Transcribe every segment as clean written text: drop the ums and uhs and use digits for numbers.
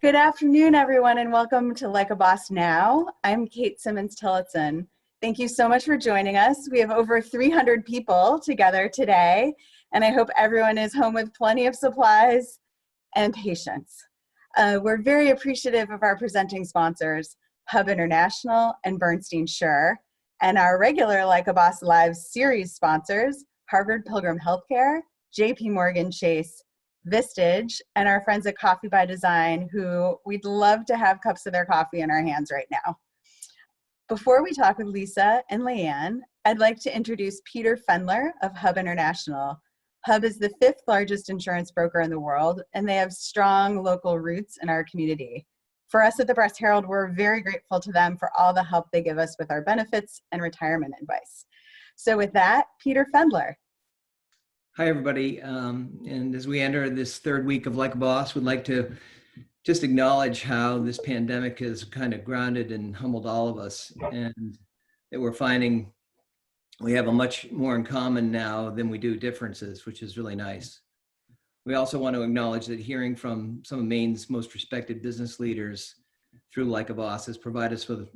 Good afternoon, everyone, and welcome to Like a Boss Now. I'm Kate Simmons-Tillotson. Thank you so much for joining us. We have over 300 people together today, and I hope everyone is home with plenty of supplies and patience. We're very appreciative of our presenting sponsors, Hub International and Bernstein Schur, and our regular Like a Boss Live series sponsors, Harvard Pilgrim Healthcare, JP Morgan Chase, Vistage, and our friends at Coffee by Design, who we'd love to have cups of their coffee in our hands right now. Before we talk with Lisa and Leanne, I'd like to introduce Peter Fendler of Hub International. Hub is the 5th largest insurance broker in the world, and they have strong local roots in our community. For us at the Press Herald, we're very grateful to them for all the help they give us with our benefits and retirement advice. So with that, Peter Fendler. Hi, everybody. And as we enter this 3rd week of Like a Boss, we'd like to just acknowledge how this pandemic has kind of grounded and humbled all of us, and that we're finding we have a much more in common now than we do differences, which is really nice. We also want to acknowledge that hearing from some of Maine's most respected business leaders through Like a Boss has provided us with,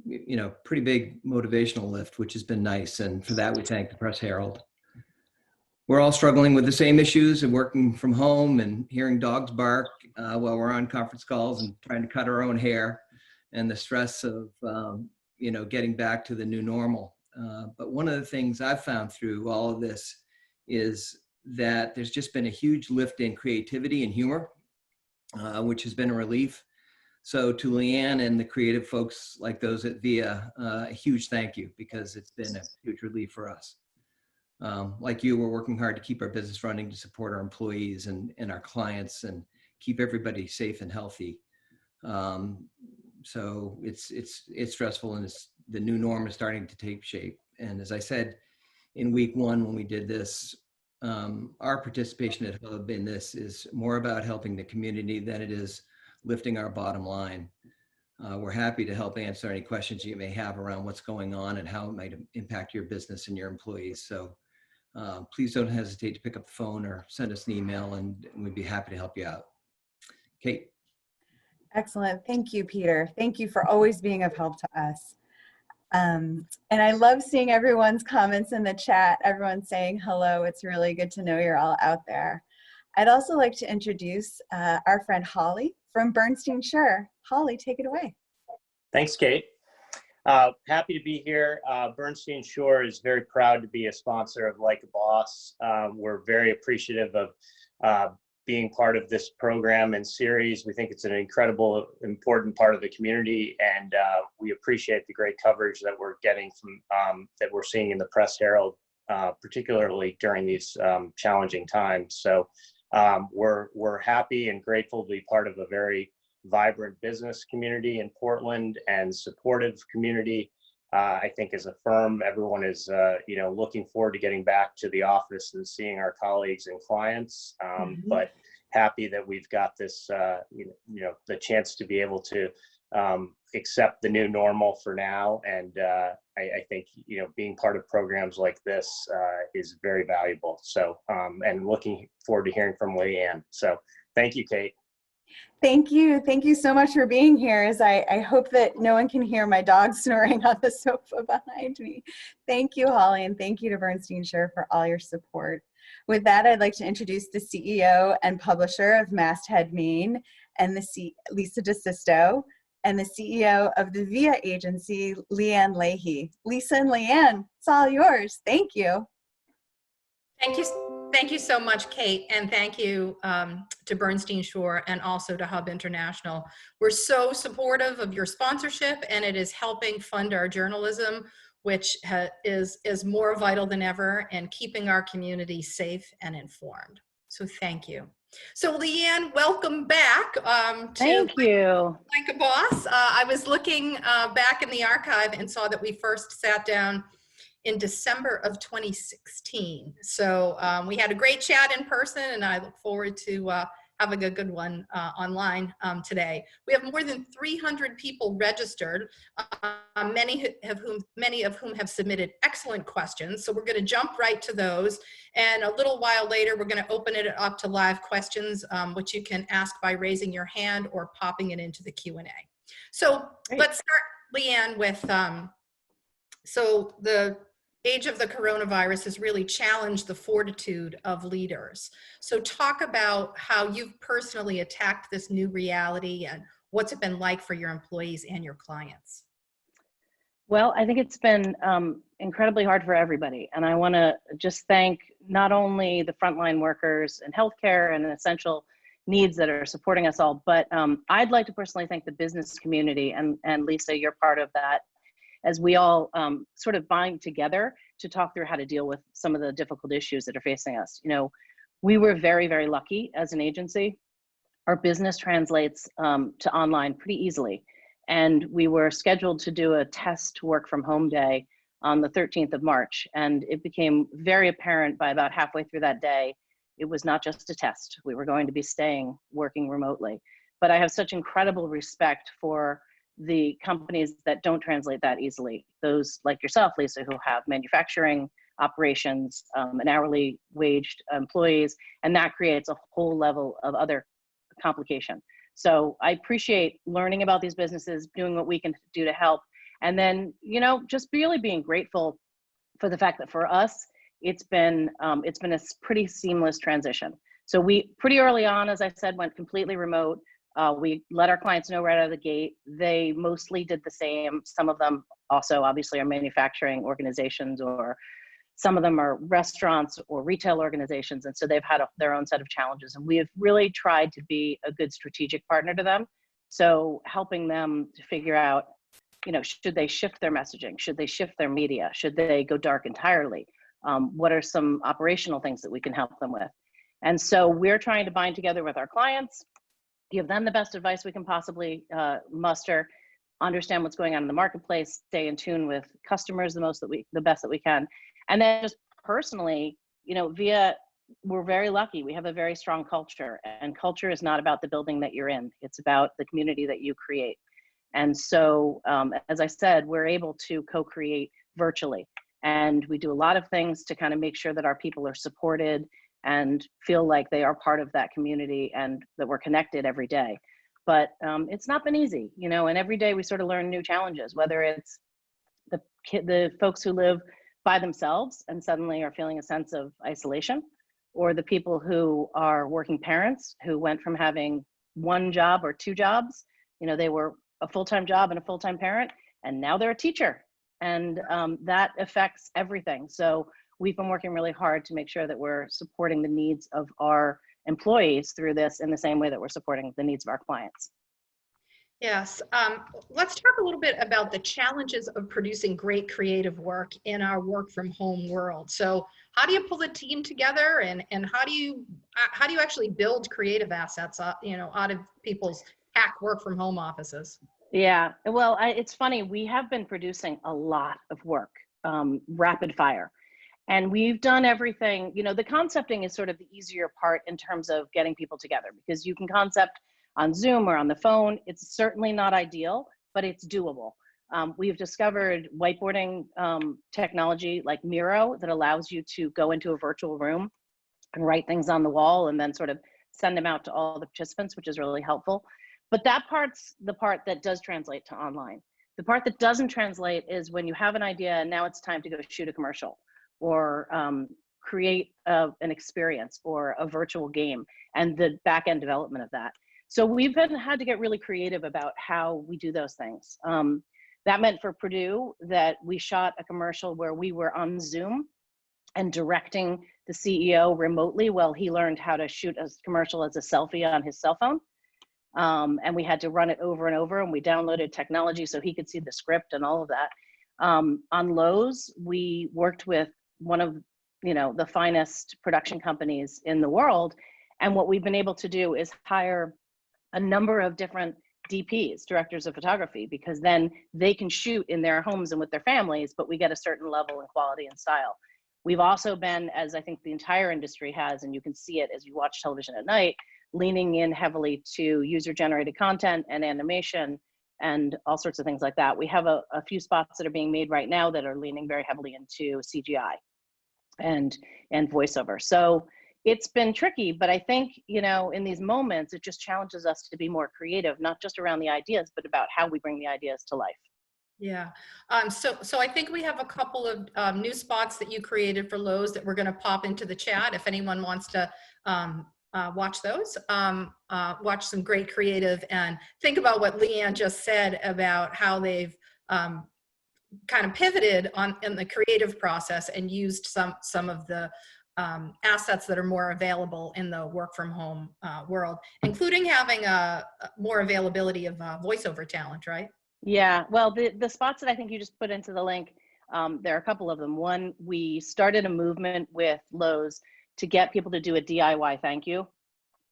pretty big motivational lift, which has been nice. And for that, we thank the Press Herald. We're all struggling with the same issues and working from home and hearing dogs bark while we're on conference calls and trying to cut our own hair, and the stress of, getting back to the new normal. But one of the things I've found through all of this is that there's just been a huge lift in creativity and humor, which has been a relief. So to Leeann and the creative folks like those at VIA, a huge thank you, because it's been a huge relief for us. Like you, we're working hard to keep our business running to support our employees and our clients and keep everybody safe and healthy. So it's stressful, and the new norm is starting to take shape. And as I said in week 1 when we did this, our participation at Hub in this is more about helping the community than it is lifting our bottom line. We're happy to help answer any questions you may have around what's going on and how it might impact your business and your employees. So please don't hesitate to pick up the phone or send us an email, and we'd be happy to help you out. Kate. Excellent. Thank you, Peter. Thank you for always being of help to us. And I love seeing everyone's comments in the chat, everyone saying hello. It's really good to know you're all out there. I'd also like to introduce our friend Holly from Bernstein Schur. Holly, take it away. Thanks, Kate. Happy to be here. Bernstein Schur is very proud to be a sponsor of Like a Boss. We're very appreciative of being part of this program and series. We think it's an incredible, important part of the community, and we appreciate the great coverage that we're getting from that we're seeing in the Press Herald, particularly during these challenging times. So we're happy and grateful to be part of a very vibrant business community in Portland and supportive community. I think as a firm, everyone is looking forward to getting back to the office and seeing our colleagues and clients, but happy that we've got this the chance to be able to accept the new normal for now. And I think being part of programs like this is very valuable. So and looking forward to hearing from Leeann. So thank you, Kate. Thank you. Thank you so much for being here. As I hope that no one can hear my dog snoring on the sofa behind me. Thank you, Holly, and thank you to Bernstein Schur for all your support. With that, I'd like to introduce the CEO and publisher of Masthead Maine, and Lisa DeSisto, and the CEO of the VIA agency, Leann Leahy. Lisa and Leann, it's all yours. Thank you. Thank you so much, Kate, and thank you to Bernstein Schur and also to Hub International. We're so supportive of your sponsorship, and it is helping fund our journalism, which is more vital than ever, and keeping our community safe and informed. So thank you. So Leann, welcome back Thank you. Like a Boss. I was looking back in the archive and saw that we first sat down in December of 2016. So we had a great chat in person, and I look forward to having a good one online today. We have more than 300 people registered, many of whom have submitted excellent questions. So we're going to jump right to those. And a little while later, we're going to open it up to live questions, which you can ask by raising your hand or popping it into the Q&A. So let's start, Leanne, with, so the age of the coronavirus has really challenged the fortitude of leaders. So talk about how you've personally attacked this new reality and what's it been like for your employees and your clients. Well, I think it's been incredibly hard for everybody. And I want to just thank not only the frontline workers in healthcare and essential needs that are supporting us all, but I'd like to personally thank the business community. And Lisa, you're part of that, as we all sort of bind together to talk through how to deal with some of the difficult issues that are facing us. You know, we were very, very lucky as an agency. Our business translates to online pretty easily. And we were scheduled to do a test work from home day on the 13th of March. And it became very apparent by about halfway through that day, it was not just a test. We were going to be working remotely. But I have such incredible respect for the companies that don't translate that easily. Those like yourself, Lisa, who have manufacturing operations and hourly waged employees, and that creates a whole level of other complication. So I appreciate learning about these businesses, doing what we can do to help. And then, you know, just really being grateful for the fact that for us, it's been a pretty seamless transition. So we pretty early on, as I said, went completely remote. We let our clients know right out of the gate. They mostly did the same. Some of them also obviously are manufacturing organizations, or some of them are restaurants or retail organizations. And so they've had their own set of challenges. And we have really tried to be a good strategic partner to them. So helping them to figure out, you know, should they shift their messaging? Should they shift their media? Should they go dark entirely? What are some operational things that we can help them with? And so we're trying to bind together with our clients, give them the best advice we can possibly muster, understand what's going on in the marketplace, stay in tune with customers the best that we can. And then just personally, you know, we're very lucky. We have a very strong culture, and culture is not about the building that you're in. It's about the community that you create. And so, as I said, we're able to co-create virtually. And we do a lot of things to kind of make sure that our people are supported and feel like they are part of that community and that we're connected every day. But it's not been easy, you know, and every day we sort of learn new challenges, whether it's the folks who live by themselves and suddenly are feeling a sense of isolation, or the people who are working parents who went from having one job or two jobs. You know, they were a full-time job and a full-time parent, and now they're a teacher. And that affects everything. So we've been working really hard to make sure that we're supporting the needs of our employees through this in the same way that we're supporting the needs of our clients. Yes, let's talk a little bit about the challenges of producing great creative work in our work from home world. So how do you pull the team together, and how do you actually build creative assets, you know, out of people's hack work from home offices? Yeah, well, it's funny, we have been producing a lot of work, rapid fire. And we've done everything, you know, the concepting is sort of the easier part in terms of getting people together, because you can concept on Zoom or on the phone. It's certainly not ideal, but it's doable. We've discovered whiteboarding technology like Miro that allows you to go into a virtual room and write things on the wall and then sort of send them out to all the participants, which is really helpful. But that part's the part that does translate to online. The part that doesn't translate is when you have an idea and now it's time to go shoot a commercial, or create an experience or a virtual game, and the back end development of that. So we've had to get really creative about how we do those things. That meant for Purdue that we shot a commercial where we were on Zoom and directing the CEO remotely while he learned how to shoot a commercial as a selfie on his cell phone. And we had to run it over and over, and we downloaded technology so he could see the script and all of that. On Lowe's, we worked with one of, you know, the finest production companies in the world. And what we've been able to do is hire a number of different DPs, directors of photography, because then they can shoot in their homes and with their families, but we get a certain level in quality and style. We've also been, as I think the entire industry has, and you can see it as you watch television at night, leaning in heavily to user-generated content and animation and all sorts of things like that. We have a few spots that are being made right now that are leaning very heavily into CGI and voiceover. So it's been tricky, but I think, in these moments, it just challenges us to be more creative, not just around the ideas, but about how we bring the ideas to life. Yeah. So I think we have a couple of new spots that you created for Lowe's that we're going to pop into the chat if anyone wants to watch those. Watch some great creative and think about what Leeann just said about how they've kind of pivoted in the creative process and used some of the assets that are more available in the work from home world, including having more availability of voiceover talent, right? Yeah, well, the spots that I think you just put into the link, there are a couple of them. One, we started a movement with Lowe's to get people to do a DIY thank you.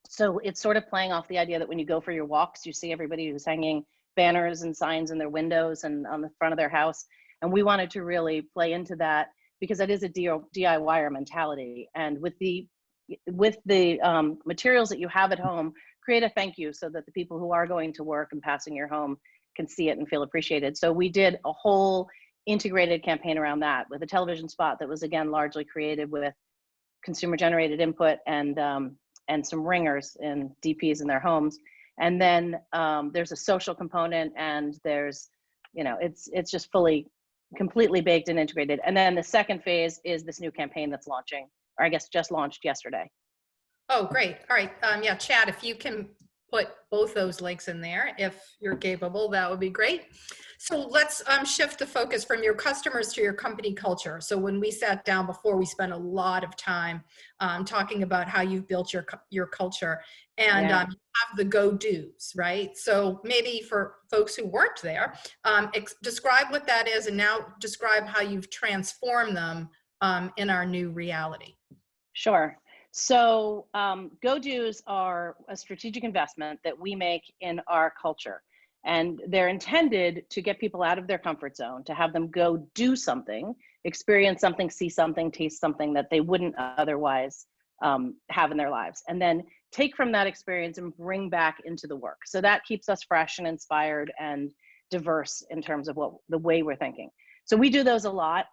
So it's sort of playing off the idea that when you go for your walks, you see everybody who's hanging banners and signs in their windows and on the front of their house. And we wanted to really play into that because that is a DIYer mentality. And with the materials that you have at home, create a thank you so that the people who are going to work and passing your home can see it and feel appreciated. So we did a whole integrated campaign around that with a television spot that was, again, largely created with consumer generated input and some ringers and DPs in their homes. And then there's a social component, and there's, it's just completely baked and integrated. And then the second phase is this new campaign that's launching, or I guess just launched yesterday. Oh, great. All right. Yeah, Chad, if you can put both those links in there, if you're capable, that would be great. So let's shift the focus from your customers to your company culture. So when we sat down before, we spent a lot of time talking about how you've built your culture, and you have the go-dos, right? So maybe for folks who weren't there, describe what that is, and now describe how you've transformed them in our new reality. Sure. So go-dos are a strategic investment that we make in our culture. And they're intended to get people out of their comfort zone, to have them go do something, experience something, see something, taste something that they wouldn't otherwise have in their lives. And then take from that experience and bring back into the work. So that keeps us fresh and inspired and diverse in terms of the way we're thinking. So we do those a lot.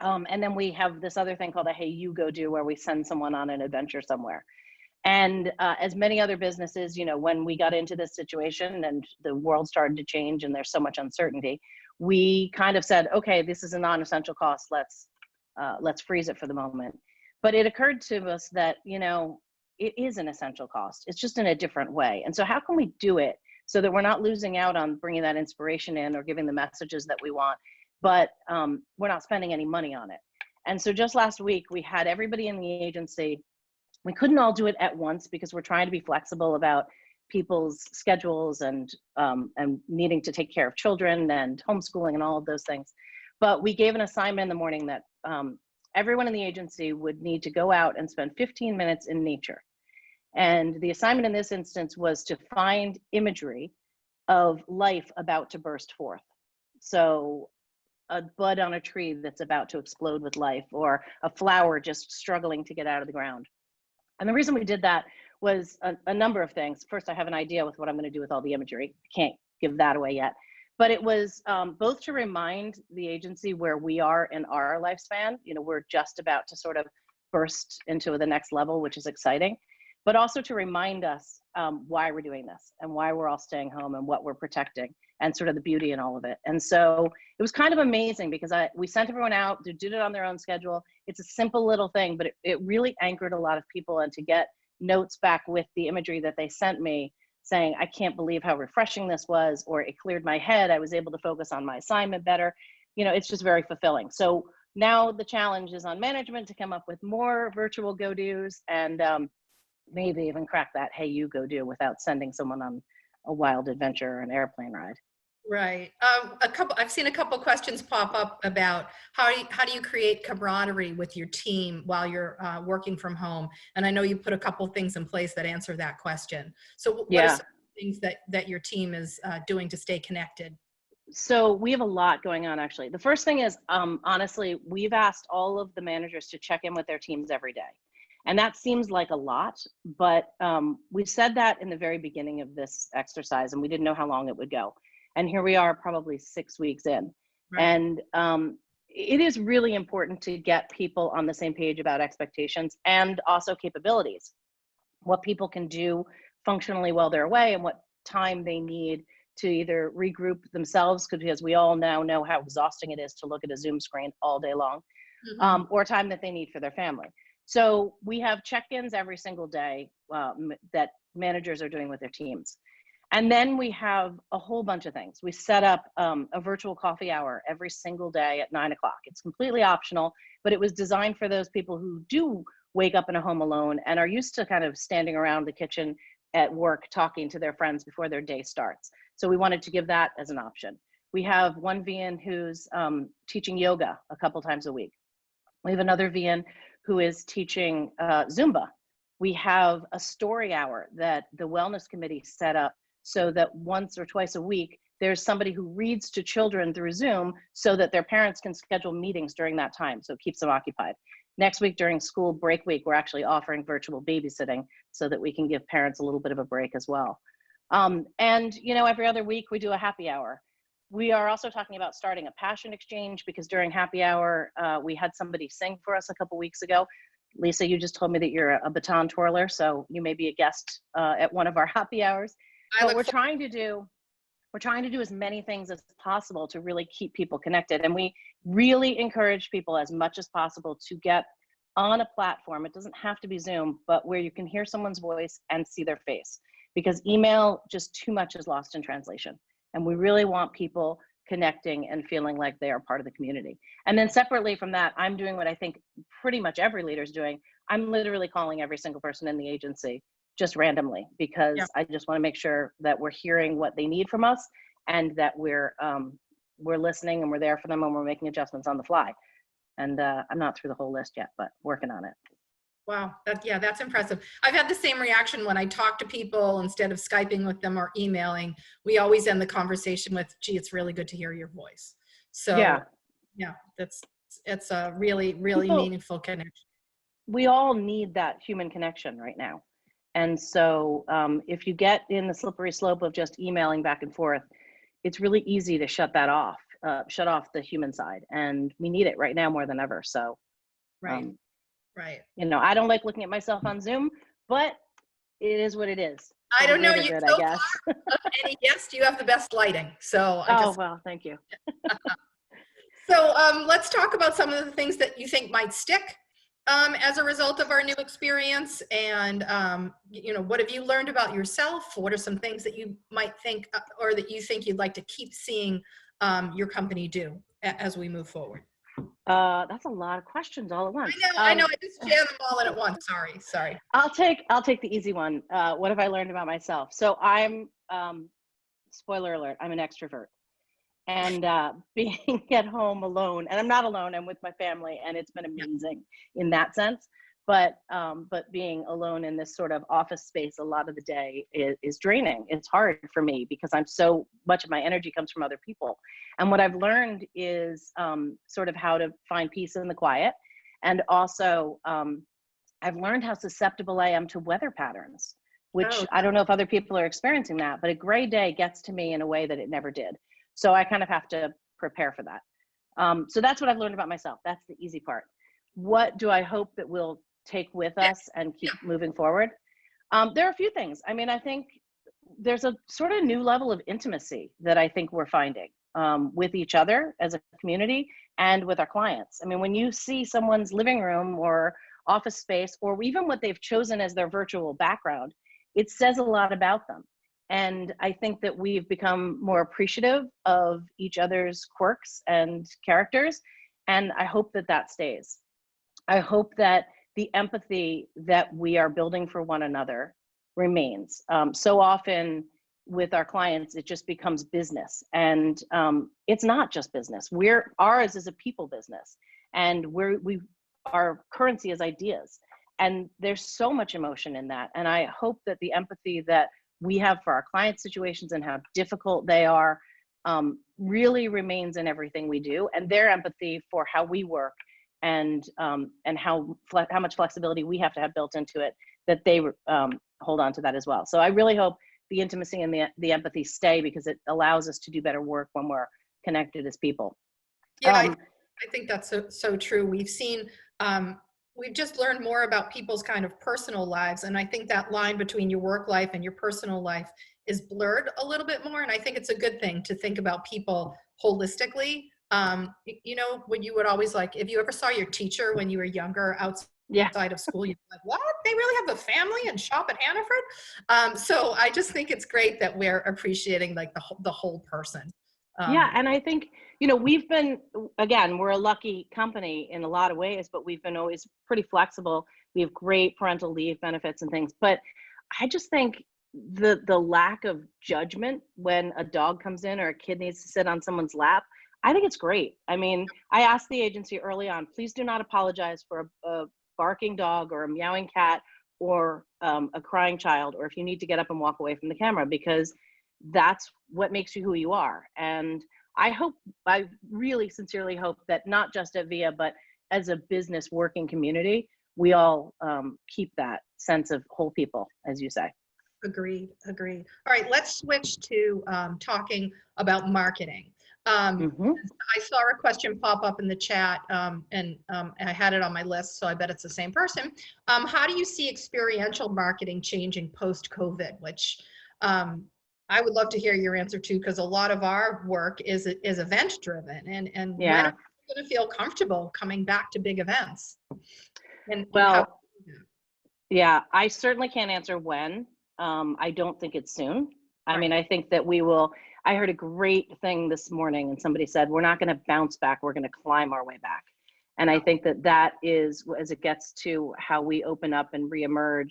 And then we have this other thing called a Hey You Go Do, where we send someone on an adventure somewhere. And as many other businesses, when we got into this situation and the world started to change and there's so much uncertainty, we kind of said, okay, this is a non-essential cost. Let's freeze it for the moment. But it occurred to us that, it is an essential cost. It's just in a different way. And so how can we do it so that we're not losing out on bringing that inspiration in or giving the messages that we want, but we're not spending any money on it? And so just last week, we had everybody in the agency. We couldn't all do it at once because we're trying to be flexible about people's schedules and needing to take care of children and homeschooling and all of those things. But we gave an assignment in the morning that everyone in the agency would need to go out and spend 15 minutes in nature. And the assignment in this instance was to find imagery of life about to burst forth. So a bud on a tree that's about to explode with life, or a flower just struggling to get out of the ground. And the reason we did that was a number of things. First, I have an idea with what I'm going to do with all the imagery. I can't give that away yet. But it was both to remind the agency where we are in our lifespan. We're just about to sort of burst into the next level, which is exciting. But also to remind us why we're doing this and why we're all staying home and what we're protecting and sort of the beauty in all of it. And so it was kind of amazing because we sent everyone out, they did it on their own schedule. It's a simple little thing, but it really anchored a lot of people, and to get notes back with the imagery that they sent me saying, I can't believe how refreshing this was, or it cleared my head, I was able to focus on my assignment better. It's just very fulfilling. So now the challenge is on management to come up with more virtual go-dos and maybe even crack that Hey You Go Do without sending someone on a wild adventure or an airplane ride. Right. I've seen a couple questions pop up about how do you create camaraderie with your team while you're working from home? And I know you put a couple things in place that answer that question. So what are some things that your team is doing to stay connected? So we have a lot going on, actually. The first thing is, honestly, we've asked all of the managers to check in with their teams every day. And that seems like a lot, but we said that in the very beginning of this exercise, and we didn't know how long it would go. And here we are, probably 6 weeks in. Right. And it is really important to get people on the same page about expectations and also capabilities, what people can do functionally while they're away and what time they need to either regroup themselves, because we all now know how exhausting it is to look at a Zoom screen all day long, or time that they need for their family. So we have check-ins every single day that managers are doing with their teams. And then we have a whole bunch of things. We set up a virtual coffee hour every single day at 9 o'clock. It's completely optional, but it was designed for those people who do wake up in a home alone and are used to kind of standing around the kitchen at work talking to their friends before their day starts. So we wanted to give that as an option. We have one VN who's teaching yoga a couple times a week. We have another VN who is teaching Zumba. We have a story hour that the wellness committee set up so that once or twice a week, there's somebody who reads to children through Zoom so that their parents can schedule meetings during that time. So it keeps them occupied. Next week during school break week, we're actually offering virtual babysitting so that we can give parents a little bit of a break as well. And every other week we do a happy hour. We are also talking about starting a passion exchange because during happy hour, we had somebody sing for us a couple weeks ago. Lisa, you just told me that you're a baton twirler, so you may be a guest at one of our happy hours. But we're trying to do as many things as possible to really keep people connected. And we really encourage people as much as possible to get on a platform. It doesn't have to be Zoom, but where you can hear someone's voice and see their face, because email, just too much is lost in translation. And we really want people connecting and feeling like they are part of the community. And then separately from that, I'm doing what I think pretty much every leader is doing. I'm literally calling every single person in the agency just randomly, because I just want to make sure that we're hearing what they need from us and that we're listening and we're there for them and we're making adjustments on the fly. And I'm not through the whole list yet, but working on it. Wow, that's impressive. I've had the same reaction when I talk to people instead of Skyping with them or emailing. We always end the conversation with, "Gee, it's really good to hear your voice." So yeah, it's a really, really meaningful connection. We all need that human connection right now. And so if you get in the slippery slope of just emailing back and forth, it's really easy to shut that off, shut off the human side. And we need it right now more than ever. So, right. I don't like looking at myself on Zoom, but it is what it is. I don't know. Good, I guess. Any guest, you have the best lighting. So well, thank you. So let's talk about some of the things that you think might stick as a result of our new experience. And, what have you learned about yourself? What are some things that you might think or that you think you'd like to keep seeing your company do as we move forward? That's a lot of questions all at once. I know. I just jammed them all in at once. Sorry. I'll take the easy one. What have I learned about myself? So I'm, spoiler alert, I'm an extrovert. And being at home alone, and I'm not alone, I'm with my family, and it's been amazing in that sense. But being alone in this sort of office space a lot of the day is draining. It's hard for me because so much of my energy comes from other people. And what I've learned is sort of how to find peace in the quiet. And also I've learned how susceptible I am to weather patterns, which I don't know if other people are experiencing that, but a gray day gets to me in a way that it never did. So I kind of have to prepare for that. So that's what I've learned about myself. That's the easy part. What do I hope that we'll take with us and keep moving forward? There are a few things. I mean, I think there's a sort of new level of intimacy that I think we're finding with each other as a community and with our clients. I mean, when you see someone's living room or office space, or even what they've chosen as their virtual background, it says a lot about them. And I think that we've become more appreciative of each other's quirks and characters. And I hope that that stays. I hope that the empathy that we are building for one another remains. So often with our clients, it just becomes business. And it's not just business. Ours is a people business. And our currency is ideas. And there's so much emotion in that. And I hope that the empathy that we have for our client situations and how difficult they are really remains in everything we do. And their empathy for how we work and how much flexibility we have to have built into it, that they hold on to that as well. So I really hope the intimacy and the empathy stay, because it allows us to do better work when we're connected as people. Yeah, I think that's so true. We've seen, we've just learned more about people's kind of personal lives. And I think that line between your work life and your personal life is blurred a little bit more. And I think it's a good thing to think about people holistically. You know, when you would always like, if you ever saw your teacher when you were younger outside of school, you'd be like, what? They really have a family and shop at Hannaford? So I just think it's great that we're appreciating like the whole person. Yeah, and I think, you know, we've been, again, we're a lucky company in a lot of ways, but we've been always pretty flexible. We have great parental leave benefits and things. But I just think the lack of judgment when a dog comes in or a kid needs to sit on someone's lap, I think it's great. I mean, I asked the agency early on, please do not apologize for a barking dog or a meowing cat or a crying child, or if you need to get up and walk away from the camera, because that's what makes you who you are. And I really sincerely hope that not just at VIA, but as a business working community, we all keep that sense of whole people, as you say. Agreed. All right, let's switch to talking about marketing. I saw a question pop up in the chat, and I had it on my list, so I bet it's the same person. How do you see experiential marketing changing post-COVID? Which I would love to hear your answer to, because a lot of our work is event driven, and when are we going to feel comfortable coming back to big events? Yeah, I certainly can't answer when. I don't think it's soon. I mean, I think that we will. I heard a great thing this morning, and somebody said, we're not going to bounce back, we're going to climb our way back. And I think that is, as it gets to how we open up and reemerge,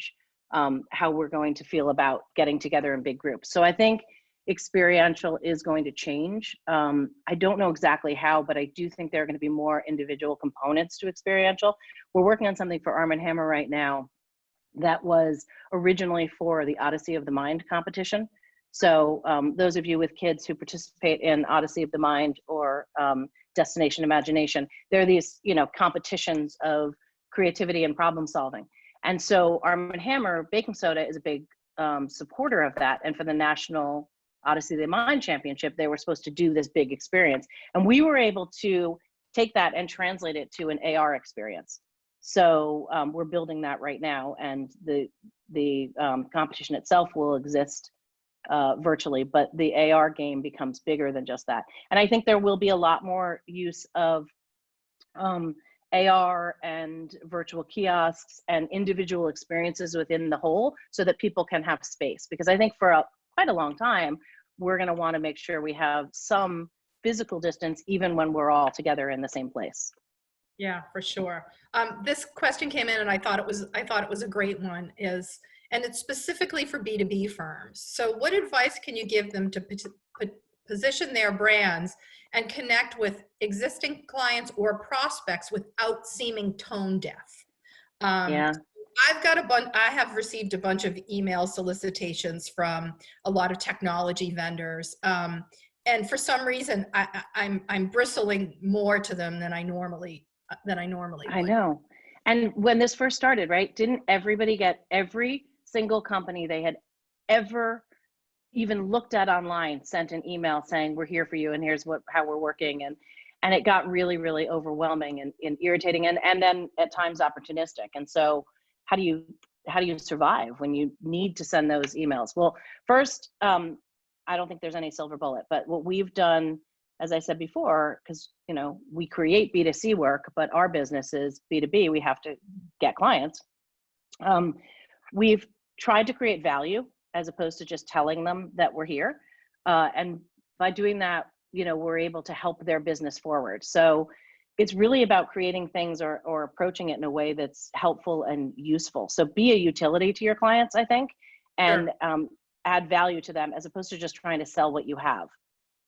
how we're going to feel about getting together in big groups. So I think experiential is going to change. I don't know exactly how, but I do think there are going to be more individual components to experiential. We're working on something for Arm & Hammer right now that was originally for the Odyssey of the Mind competition. So those of you with kids who participate in Odyssey of the Mind or Destination Imagination, there are these, you know, competitions of creativity and problem solving. And so Arm & Hammer Baking Soda is a big supporter of that. And for the National Odyssey of the Mind Championship, they were supposed to do this big experience. And we were able to take that and translate it to an AR experience. So we're building that right now, and the competition itself will exist virtually, but the AR game becomes bigger than just that. And I think there will be a lot more use of AR and virtual kiosks and individual experiences within the whole, so that people can have space. Because I think for quite a long time, we're going to want to make sure we have some physical distance, even when we're all together in the same place. Yeah, for sure. This question came in, and I thought it was a great one. And it's specifically for B2B firms. So what advice can you give them to position their brands and connect with existing clients or prospects without seeming tone deaf? I have received a bunch of email solicitations from a lot of technology vendors. And for some reason, I'm bristling more to them than I normally would. I know. And when this first started, right, didn't everybody get every single company they had ever even looked at online sent an email saying, we're here for you and here's how we're working, and it got really, really overwhelming and irritating and then at times opportunistic. And so how do you survive when you need to send those emails? Well, first, I don't think there's any silver bullet, but what we've done, as I said before, because, you know, we create B2C work, but our business is B2B, we have to get clients. We've tried to create value as opposed to just telling them that we're here. And by doing that, you know, we're able to help their business forward. So it's really about creating things or approaching it in a way that's helpful and useful. So be a utility to your clients, I think, and add value to them as opposed to just trying to sell what you have.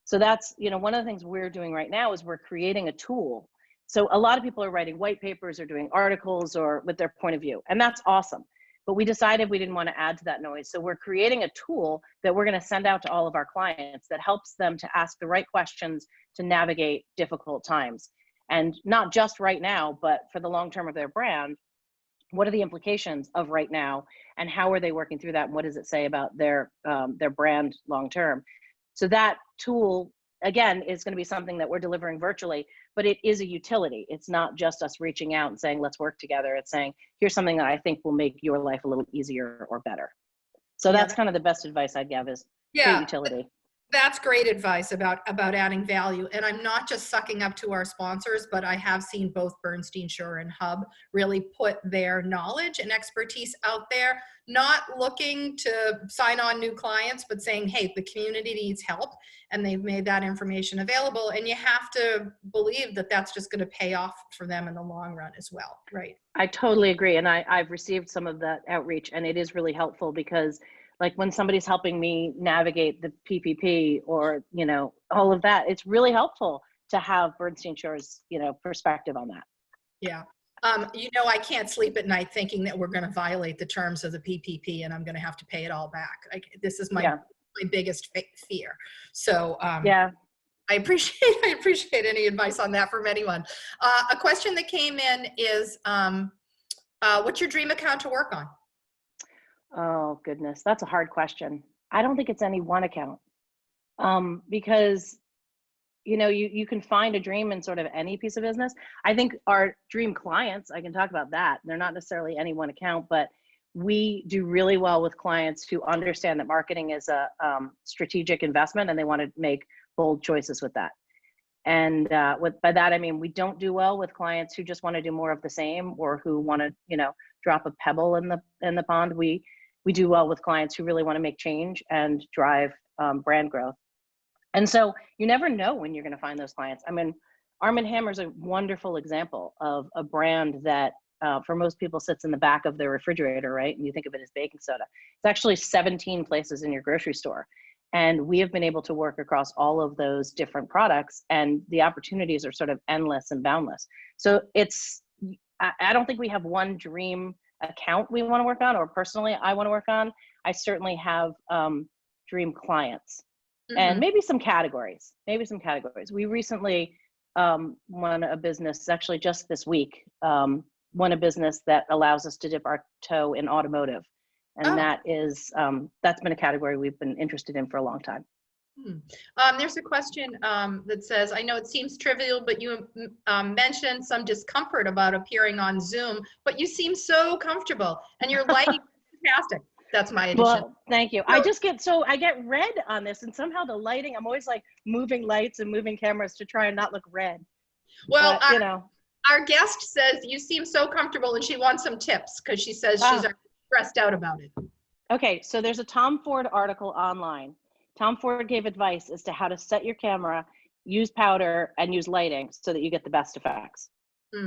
So that's, you know, one of the things we're doing right now is we're creating a tool. So a lot of people are writing white papers or doing articles or with their point of view, and that's awesome. But we decided we didn't want to add to that noise. So we're creating a tool that we're going to send out to all of our clients that helps them to ask the right questions to navigate difficult times. And not just right now, but for the long term of their brand, what are the implications of right now, and how are they working through that, and what does it say about their brand long term? So that tool, again, is going to be something that we're delivering virtually, but it is a utility. It's not just us reaching out and saying, let's work together. It's saying, here's something that I think will make your life a little easier or better. So that's kind of the best advice I'd give, is create utility. That's great advice about adding value. And I'm not just sucking up to our sponsors, but I have seen both Bernstein Shore and Hub really put their knowledge and expertise out there, not looking to sign on new clients, but saying, hey, the community needs help. And they've made that information available. And you have to believe that that's just going to pay off for them in the long run as well, right? I totally agree. And I've received some of that outreach, and it is really helpful, because like when somebody's helping me navigate the PPP or, you know, all of that, it's really helpful to have Bernstein Shore's, you know, perspective on that. Yeah. You know, I can't sleep at night thinking that we're going to violate the terms of the PPP and I'm going to have to pay it all back. This is my biggest fear. So I appreciate any advice on that from anyone. A question that came in is, what's your dream account to work on? Oh, goodness. That's a hard question. I don't think it's any one account, because, you know, you can find a dream in sort of any piece of business. I think our dream clients, I can talk about that. They're not necessarily any one account, but we do really well with clients who understand that marketing is a strategic investment, and they want to make bold choices with that. And by that, I mean, we don't do well with clients who just want to do more of the same, or who want to, you know, drop a pebble in the pond. We do well with clients who really want to make change and drive brand growth. And so you never know when you're going to find those clients. I mean, Arm & Hammer is a wonderful example of a brand that for most people sits in the back of their refrigerator, right? And you think of it as baking soda. It's actually 17 places in your grocery store. And we have been able to work across all of those different products, and the opportunities are sort of endless and boundless. So I don't think we have one dream account we want to work on, or personally I want to work on. I certainly have dream clients, and maybe some categories. We recently won a business, actually just this week, won a business that allows us to dip our toe in automotive. And that's been a category we've been interested in for a long time. There's a question that says, I know it seems trivial, but you mentioned some discomfort about appearing on Zoom, but you seem so comfortable and your lighting is fantastic. That's my addition. Well, thank you. I get red on this, and somehow the lighting, I'm always like moving lights and moving cameras to try and not look red. Well, but, you know, our guest says you seem so comfortable, and she wants some tips because she says she's stressed out about it. Okay, so there's a Tom Ford article online. Tom Ford gave advice as to how to set your camera, use powder, and use lighting so that you get the best effects.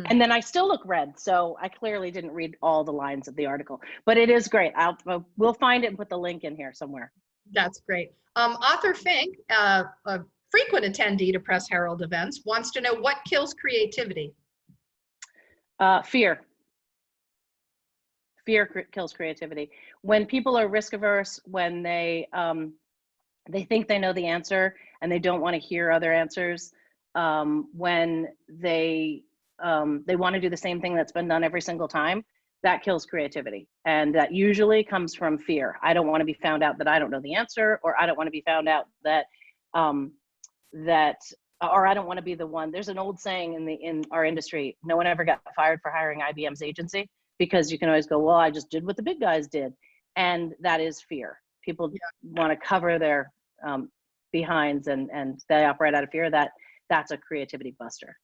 And then I still look red, so I clearly didn't read all the lines of the article, but it is great. We'll find it and put the link in here somewhere. That's great. Author Fink, a frequent attendee to Press Herald events, wants to know what kills creativity. Fear. Fear kills creativity. When people are risk averse, when they think they know the answer and they don't want to hear other answers, when they want to do the same thing that's been done every single time, that kills creativity. And that usually comes from fear. I don't want to be found out that I don't know the answer, or I don't want to be found out that, or I don't want to be the one. There's an old saying in our industry, no one ever got fired for hiring IBM's agency, because you can always go, well, I just did what the big guys did. And that is fear. People want to cover their behinds, and they operate out of fear. That's a creativity buster.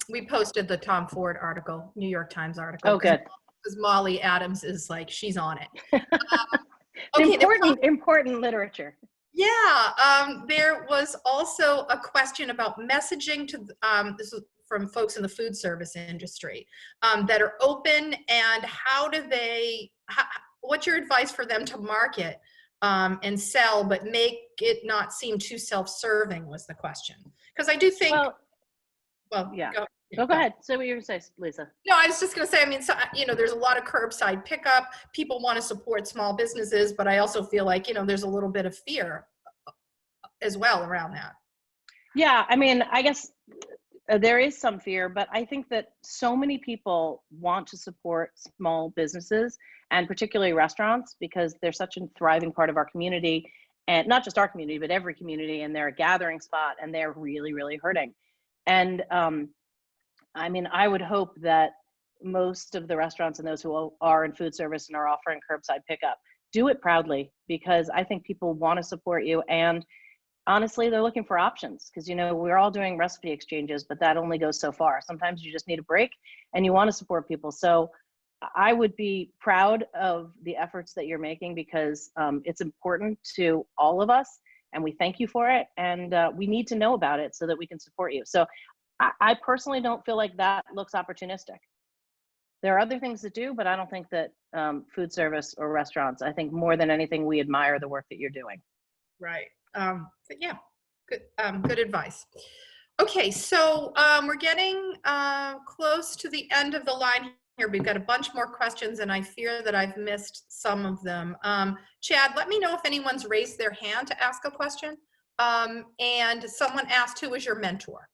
We posted the Tom Ford article, New York Times article. Oh, good. Because Molly Adams is like, she's on it. Important literature. Yeah, there was also a question about messaging to, this is from folks in the food service industry, that are open, and what's your advice for them to market and sell, but make it not seem too self-serving, was the question. Because I do think, go ahead. Say what you were going to say, Lisa. No, I was just going to say, I mean, so, you know, there's a lot of curbside pickup. People want to support small businesses, but I also feel like, you know, there's a little bit of fear as well around that. Yeah, I mean, I guess There is some fear, but I think that so many people want to support small businesses and particularly restaurants because they're such a thriving part of our community, and not just our community, but every community, and they're a gathering spot and they're really, really hurting. And I mean, I would hope that most of the restaurants and those who are in food service and are offering curbside pickup do it proudly, because I think people want to support you. And honestly, they're looking for options because, you know, we're all doing recipe exchanges, but that only goes so far. Sometimes you just need a break and you want to support people. So I would be proud of the efforts that you're making because it's important to all of us, and we thank you for it. And we need to know about it so that we can support you. So I personally don't feel like that looks opportunistic. There are other things to do, but I don't think that food service or restaurants, I think more than anything, we admire the work that you're doing. Right. But yeah, good advice. Okay, so we're getting close to the end of the line here. We've got a bunch more questions, and I fear that I've missed some of them. Chad, let me know if anyone's raised their hand to ask a question. And someone asked, who is your mentor?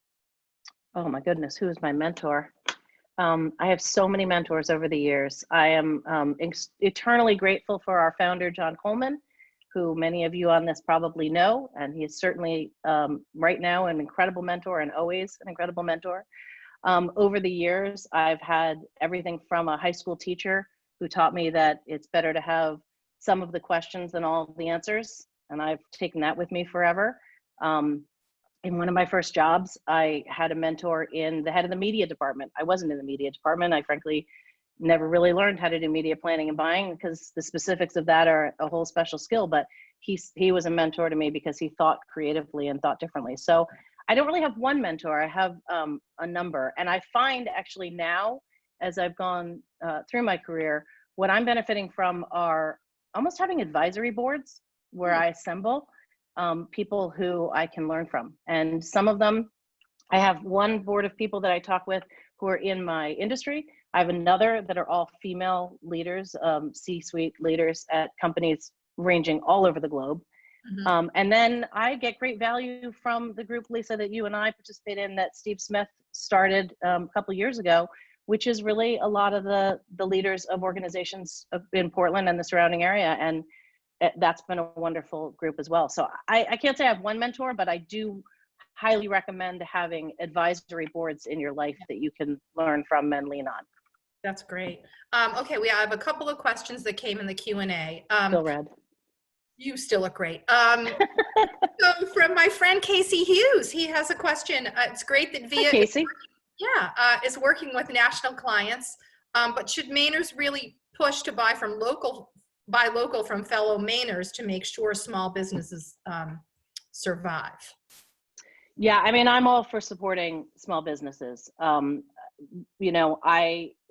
Oh my goodness, who is my mentor? I have so many mentors over the years. I am eternally grateful for our founder, John Coleman, who many of you on this probably know, and he is certainly right now an incredible mentor and always an incredible mentor. Over the years, I've had everything from a high school teacher who taught me that it's better to have some of the questions than all of the answers, and I've taken that with me forever. In one of my first jobs, I had a mentor in the head of the media department. I wasn't in the media department. I frankly never really learned how to do media planning and buying because the specifics of that are a whole special skill, but he was a mentor to me because he thought creatively and thought differently. So I don't really have one mentor. I have a number. And I find actually now, as I've gone through my career, what I'm benefiting from are almost having advisory boards where I assemble people who I can learn from. And some of them, I have one board of people that I talk with who are in my industry. I have another that are all female leaders, C-suite leaders at companies ranging all over the globe. Mm-hmm. And then I get great value from the group, Lisa, that you and I participate in, that Steve Smith started a couple of years ago, which is really a lot of the leaders of organizations in Portland and the surrounding area. And that's been a wonderful group as well. So I can't say I have one mentor, but I do highly recommend having advisory boards in your life that you can learn from and lean on. That's great. Okay, we have a couple of questions that came in the Q&A. Still red. You still look great. So from my friend Casey Hughes, he has a question. It's great that VIA Casey. is working with national clients, but should Mainers really push to buy local from fellow Mainers to make sure small businesses survive? Yeah, I mean, I'm all for supporting small businesses. You know,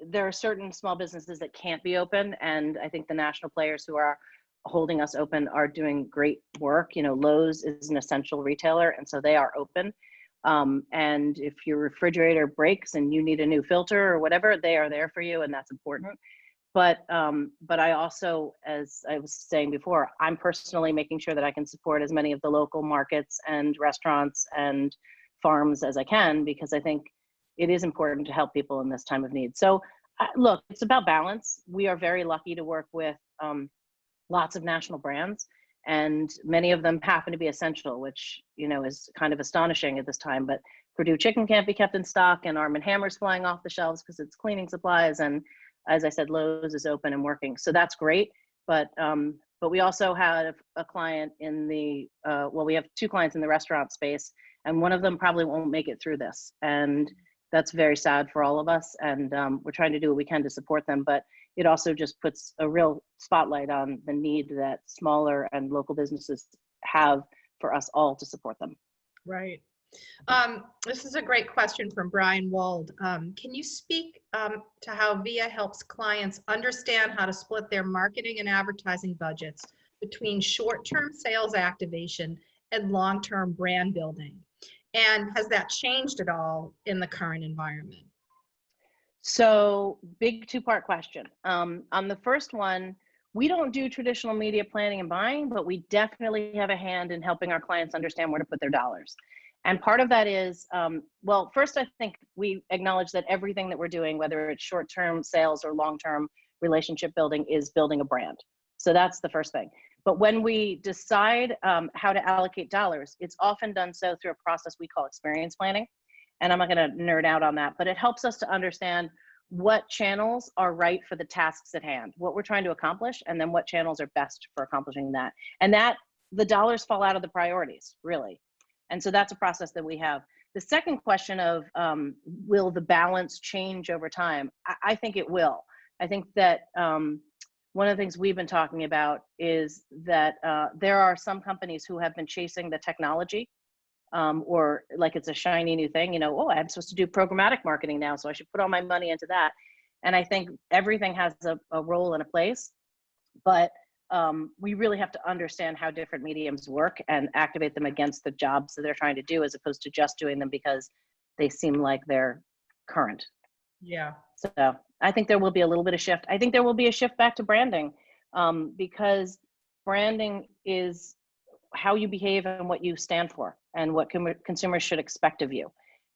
there are certain small businesses that can't be open, and I think the national players who are holding us open are doing great work. You know, Lowe's is an essential retailer, and so they are open. And if your refrigerator breaks and you need a new filter or whatever, they are there for you, and that's important. But I also, as I was saying before, I'm personally making sure that I can support as many of the local markets and restaurants and farms as I can, because I think it is important to help people in this time of need. So look, it's about balance. We are very lucky to work with lots of national brands, and many of them happen to be essential, which, you know, is kind of astonishing at this time. But Purdue chicken can't be kept in stock, and Arm & Hammer's flying off the shelves because it's cleaning supplies, and as I said, Lowe's is open and working. So that's great. But we also had a client in the, well, we have two clients in the restaurant space, and one of them probably won't make it through this. And that's very sad for all of us. And we're trying to do what we can to support them. But it also just puts a real spotlight on the need that smaller and local businesses have for us all to support them. Right. This is a great question from Brian Wald. Can you speak to how VIA helps clients understand how to split their marketing and advertising budgets between short-term sales activation and long-term brand building? And has that changed at all in the current environment? So big two-part question. On the first one, we don't do traditional media planning and buying, but we definitely have a hand in helping our clients understand where to put their dollars. And part of that is, well, first, I think we acknowledge that everything that we're doing, whether it's short-term sales or long-term relationship building, is building a brand. So that's the first thing. But when we decide how to allocate dollars, it's often done so through a process we call experience planning. And I'm not going to nerd out on that, but it helps us to understand what channels are right for the tasks at hand, what we're trying to accomplish, and then what channels are best for accomplishing that. And that the dollars fall out of the priorities, really. And so that's a process that we have. The second question of will the balance change over time? I think it will. I think that one of the things we've been talking about is that there are some companies who have been chasing the technology or like it's a shiny new thing, you know, oh, I'm supposed to do programmatic marketing now, so I should put all my money into that. And I think everything has a role and a place, but we really have to understand how different mediums work and activate them against the jobs that they're trying to do, as opposed to just doing them because they seem like they're current. Yeah. So I think there will be a little bit of shift. I think there will be a shift back to branding because branding is how you behave and what you stand for and what consumers should expect of you.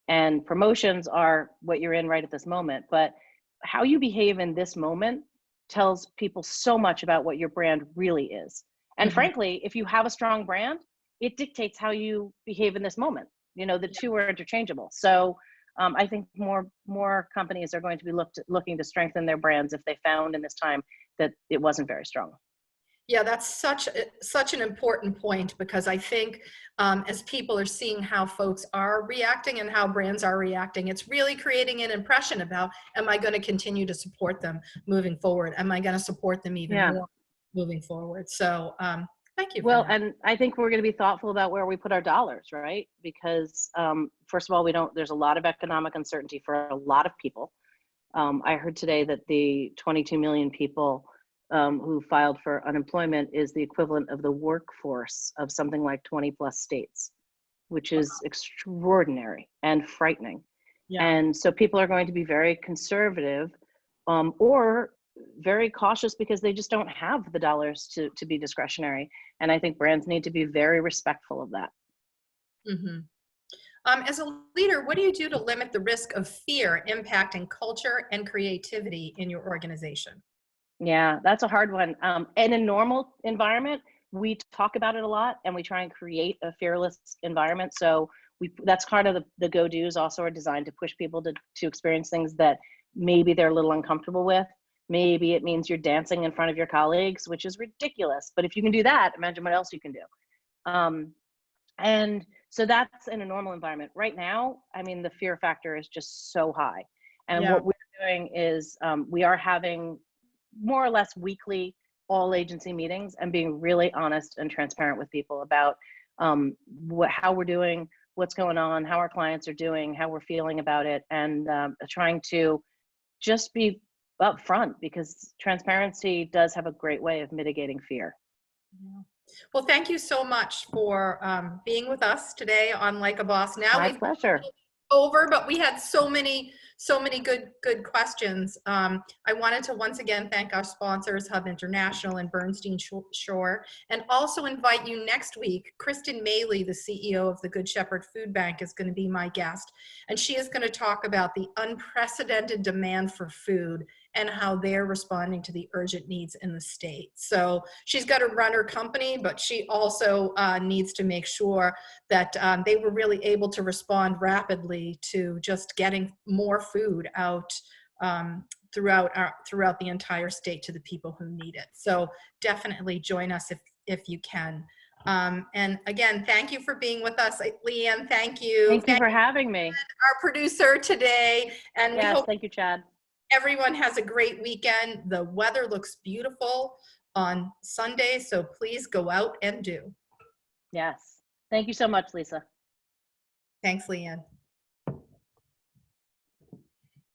And promotions are what you're in right at this moment, but how you behave in this moment tells people so much about what your brand really is. And frankly, if you have a strong brand, it dictates how you behave in this moment. You know, the two are interchangeable. So I think more companies are going to be looking to strengthen their brands if they found in this time that it wasn't very strong. Yeah, that's such an important point, because I think as people are seeing how folks are reacting and how brands are reacting, it's really creating an impression about, am I going to continue to support them moving forward? Am I going to support them even more moving forward? So thank you. Well, and I think we're going to be thoughtful about where we put our dollars, right? Because first of all, there's a lot of economic uncertainty for a lot of people. I heard today that the 22 million people who filed for unemployment is the equivalent of the workforce of something like 20 plus states, which is extraordinary and frightening. Yeah. And so people are going to be very conservative or very cautious because they just don't have the dollars to be discretionary. And I think brands need to be very respectful of that. As a leader, what do you do to limit the risk of fear impacting culture and creativity in your organization? Yeah, that's a hard one. In a normal environment, we talk about it a lot and we try and create a fearless environment. So that's kind of the go-dos also are designed to push people to experience things that maybe they're a little uncomfortable with. Maybe it means you're dancing in front of your colleagues, which is ridiculous. But if you can do that, imagine what else you can do. And so that's in a normal environment. Right now, I mean, the fear factor is just so high. And what we're doing is we are having more or less weekly all agency meetings and being really honest and transparent with people about how we're doing, what's going on, how our clients are doing, how we're feeling about it, and trying to just be upfront, because transparency does have a great way of mitigating fear. Yeah. Well, thank you so much for being with us today on Like a Boss Now. My pleasure. Over, but we had so many good questions. I wanted to once again thank our sponsors, Hub International and Bernstein Shore, and also invite you next week. Kristen Maley, the CEO of the Good Shepherd Food Bank, is going to be my guest, and she is going to talk about the unprecedented demand for food and how they're responding to the urgent needs in the state. So she's got to run her company, but she also needs to make sure that they were really able to respond rapidly to just getting more food out throughout the entire state to the people who need it. So definitely join us if you can. And again, thank you for being with us. Leann, thank you. Thank you for having me. Our producer today. And yes, we hope thank you, Chad. Everyone has a great weekend. The weather looks beautiful on Sunday, so please go out and do. Yes. Thank you so much, Lisa. Thanks, Leann.